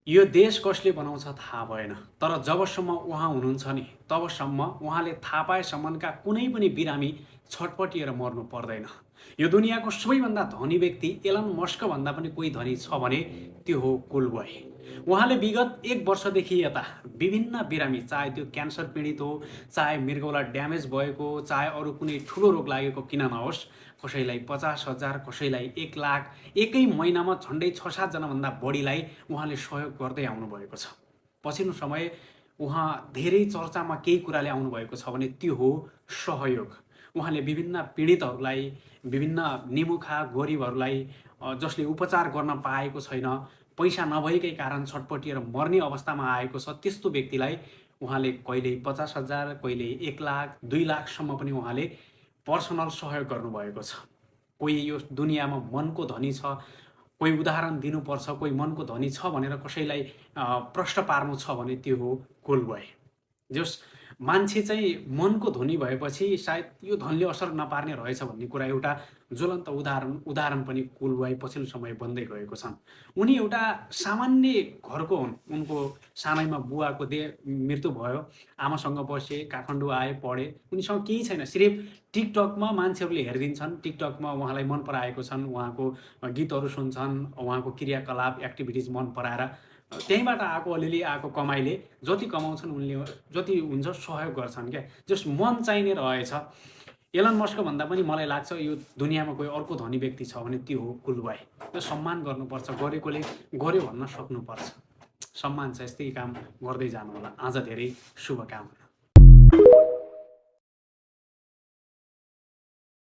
यो देश कसले बनाउँछ थाहा भएन, तर जबसम्म उहाँ हुनुहुन्छ नि तबसम्म उहाँले थाहा पाएसम्मका कुनै पनि बिरामी छटपटिएर मर्नु पर्दैन। यो दुनियाँको सबैभन्दा धनी व्यक्ति एलन मस्कभन्दा पनि कोही धनी छ भने त्यो हो कुलबोय। उहाँले विगत 1 वर्षदेखि यता विभिन्न बिरामी, चाहे त्यो क्यान्सर पीडित हो, चाहे मृगौला ड्यामेज भएको, चाहे अरू कुनै ठुलो रोग लागेको किन नहोस्, कसैलाई 50,000, कसैलाई 1 लाख, एकै महिनामा झन्डै 6-7 जनाभन्दा बढीलाई उहाँले सहयोग गर्दै आउनुभएको छ। पछिल्लो समय उहाँ धेरै चर्चामा केही कुराले आउनुभएको छ भने त्यो हो सहयोग। उहाँले विभिन्न पीडितहरूलाई, विभिन्न निमुखा गरिबहरूलाई जसले उपचार गर्न पाएको छैन, पैसा नभएकै कारण छटपटिएर मर्ने अवस्थामा आएको छ, त्यस्तो व्यक्तिलाई उहाँले कहिले 50,000, कहिले 1 लाख, 2 लाखसम्म पनि उहाँले पर्सनल सहयोग गर्नुभएको छ। कोही यो दुनियाँमा मनको धनी छ, कोही उदाहरण दिनुपर्छ, कोही मनको धनी छ भनेर कसैलाई प्रश्न पार्नु छ भने त्यो हो कुलबोय। जस मान्छे चाहिँ मनको धनी भएपछि सायद यो धनले असर नपार्ने रहेछ भन्ने कुरा एउटा ज्वलन्त उदाहरण पनि कुलबोय पछिल्लो समय बन्दै गएको छन्। उनी एउटा सामान्य घरको हुन्। उनको सानैमा बुवाको मृत्यु भयो, आमासँग बसे, काठमाडौँ आए, पढे। उनीसँग केही छैन, सिर्फ टिकटकमा मान्छेहरूले हेरिदिन्छन्, टिकटकमा उहाँलाई मन पराएको छन्, उहाँको गीतहरू सुन्छन्, उहाँको क्रियाकलाप एक्टिभिटिज मन पराएर त्यहीँबाट आएको अलिअलि आएको कमाइले जति कमाउँछन् उनले जति हुन्छ सहयोग गर्छन् क्या। जस मन चाहिने रहेछ। एलन मस्क भन्दा पनि मलाई लाग्छ यो दुनियाँमा कोही अर्को धनी व्यक्ति छ भने त्यो हो कुलबोय। त्यो सम्मान गर्नुपर्छ, गरेकोले गर्यो भन्न सक्नुपर्छ। सम्मान छ, यस्तै काम गर्दै जानु होला। आज धेरै शुभकामना।